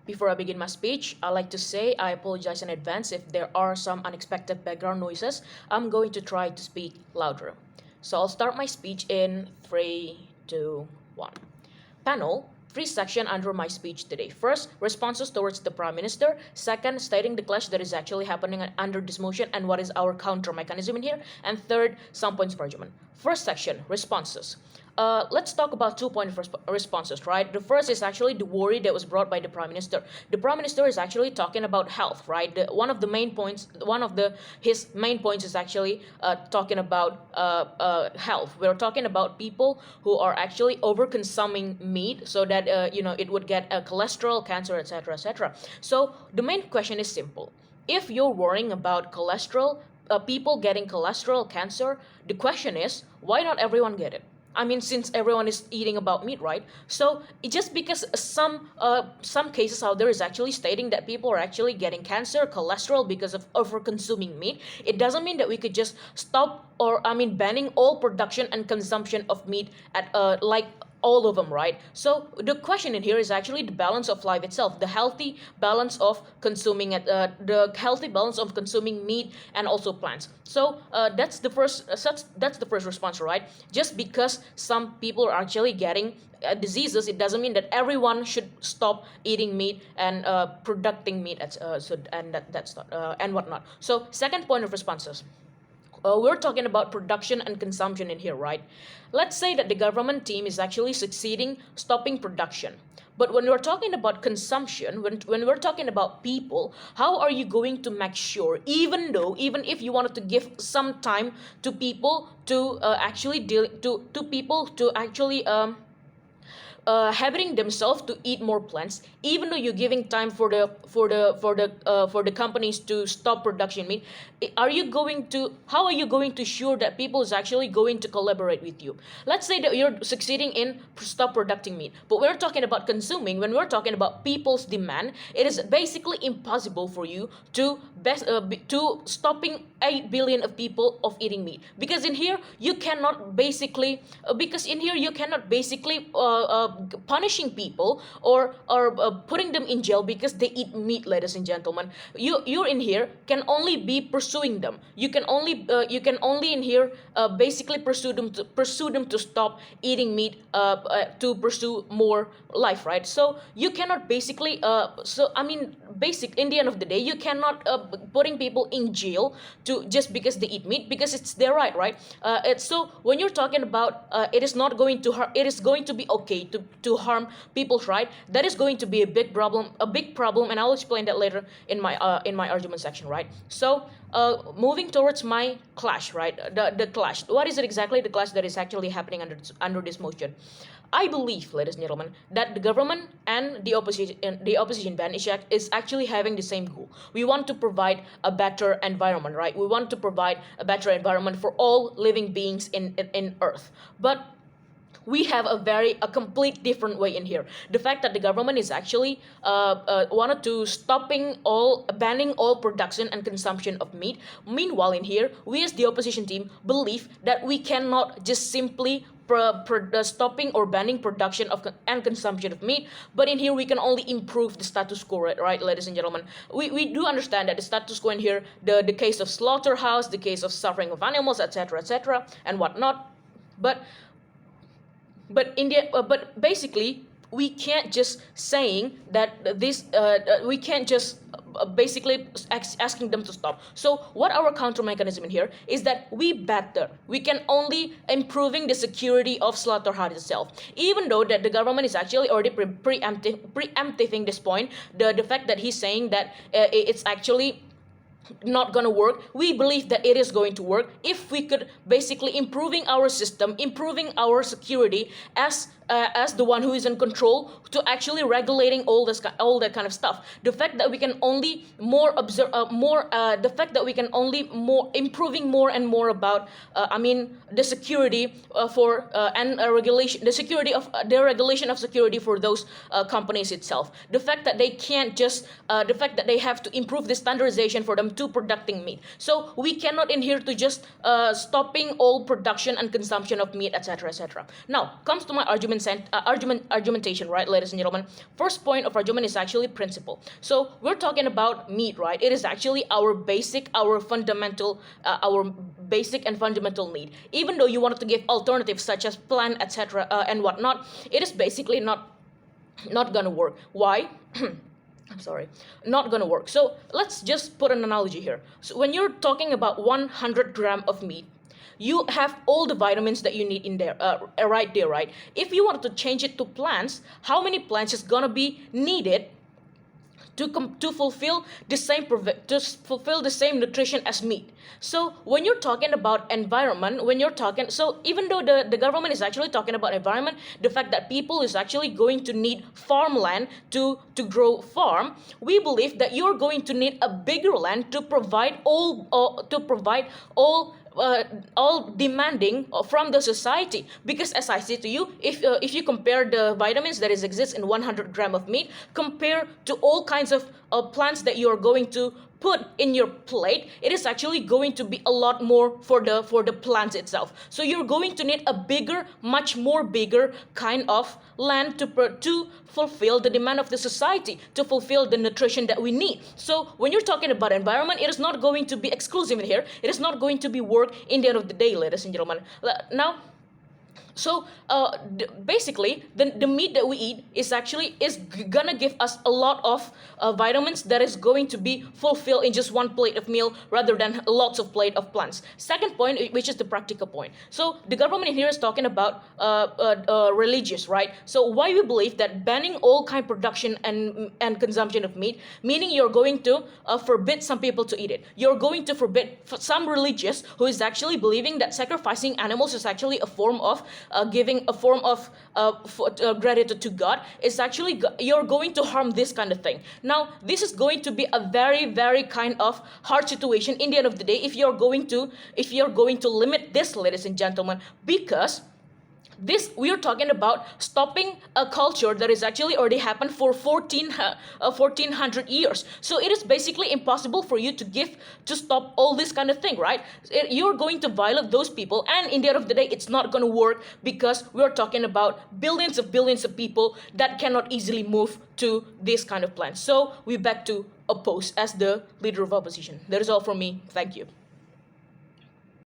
Before I begin my speech, I'd like to say I apologize in advance if there are some unexpected background noises. I'm going to try to speak louder. So I'll start my speech in 3, 2, 1. Panel, 3 sections under my speech today. First, responses towards the Prime Minister. Second, stating the clash that is actually happening under this motion and what is our counter mechanism in here. And third, some points for argument. First section, responses. Let's talk about 2 point responses, right? The first is actually the worry that was brought by the Prime Minister. The Prime Minister is actually talking about health, right? One of his main points is actually talking about health. We're talking about people who are actually over consuming meat, so that it would get cholesterol, cancer, etc., etc. So the main question is simple: if you're worrying about cholesterol, people getting cholesterol, cancer, the question is, why not everyone get it? I mean, since everyone is eating about meat, right? So just because some cases out there is actually stating that people are actually getting cancer, cholesterol because of over consuming meat, it doesn't mean that we could just stop banning all production and consumption of meat at like all of them, right? So the question in here is actually the balance of life itself, the healthy balance of consuming meat and also plants. So that's the first response, right? Just because some people are actually getting diseases, it doesn't mean that everyone should stop eating meat and producing meat, and whatnot. So second point of responses. We're talking about production and consumption in here, right? Let's say that the government team is actually succeeding stopping production. But when we're talking about consumption, when we're talking about people, how are you going to make sure, even if you wanted to give some time to people to habituating themselves to eat more plants, even though you're giving time for the companies to stop production meat? How are you going to ensure that people is actually going to collaborate with you? Let's say that you're succeeding in stop producing meat, but we're talking about consuming. When we're talking about people's demand, it is basically impossible for you to stopping 8 billion of people of eating meat, because in here you cannot basically punishing people or putting them in jail because they eat meat, ladies and gentlemen. You in here can only be pursuing them. You can only in here basically pursue them to stop eating meat, to pursue more life, right? So you cannot basically in the end of the day, you cannot putting people in jail to just because they eat meat, because it's their right? So when you're talking about it is going to be okay to harm people's right, that is going to be a big problem, and I'll explain that later in my argument section, right? So moving towards my clash, right? The clash. What is it exactly? The clash that is actually happening under this motion. I believe, ladies and gentlemen, that the government and the opposition band is actually having the same goal. We want to provide a better environment, right? We want to provide a better environment for all living beings in Earth. But we have a complete different way in here. The fact that the government is actually wanted to banning all production and consumption of meat. Meanwhile, in here, we as the opposition team believe that we cannot just simply stopping or banning production and consumption of meat, but in here we can only improve the status quo, right, ladies and gentlemen? We do understand that the status quo in here, the case of slaughterhouse, the case of suffering of animals, etc., and whatnot, but basically we can't just saying that we can't just basically asking them to stop. So what our counter mechanism in here is that we can only improving the security of slaughterhouse itself, even though that the government is actually already preempting this point. The fact that he's saying that it's actually not gonna work, we believe that it is going to work if we could basically improving our system, improving our security as the one who is in control to actually regulating all that kind of stuff. The fact that we can only improving more and more about the security regulation, the security of the regulation of security for those companies itself. The fact that they can't just the fact that they have to improve the standardization for them to producing meat. So we cannot adhere to just stopping all production and consumption of meat, etc. Now comes to my argument argumentation, right, ladies and gentlemen. First point of argument is actually principle. So we're talking about meat, right? It is actually our basic and fundamental need. Even though you wanted to give alternatives such as plant, etc., and whatnot, it is basically not gonna work. Why? I'm sorry, not gonna work. So let's just put an analogy here. So when you're talking about 100 gram of meat, you have all the vitamins that you need in there, right there, right? If you wanted to change it to plants, how many plants is gonna be needed to fulfill the same nutrition as meat? So when you're talking about environment, so even though the government is actually talking about environment, the fact that people is actually going to need farmland to grow farm, we believe that you're going to need a bigger land to provide all demanding from the society. Because as I say to you, if you compare the vitamins that exist in 100 gram of meat, compare to all kinds of plants that you are going to put in your plate, it is actually going to be a lot more for the plants itself. So you're going to need a much more bigger kind of land to fulfill the demand of the society, to fulfill the nutrition that we need. So when you're talking about environment, it is not going to be exclusive in here. It is not going to be work in the end of the day, ladies and gentlemen. Now, so basically, the meat that we eat is gonna give us a lot of vitamins that is going to be fulfilled in just one plate of meal rather than lots of plate of plants. Second point, which is the practical point. So the government here is talking about religious, right? So why we believe that banning all kind of production and consumption of meat, meaning you're going to forbid some people to eat it. You're going to forbid some religious who is actually believing that sacrificing animals is actually a form of giving a form of gratitude to God. Is actually you're going to harm this kind of thing. Now, this is going to be a very, very kind of hard situation in the end of the day if you're going to limit this, ladies and gentlemen, because we are talking about stopping a culture that is actually already happened for 1400 years. So it is basically impossible for you to stop all this kind of thing, right? You're going to violate those people, and in the end of the day, it's not going to work because we're talking about billions of people that cannot easily move to this kind of plan. So we back to oppose as the leader of opposition. That is all from me. Thank you.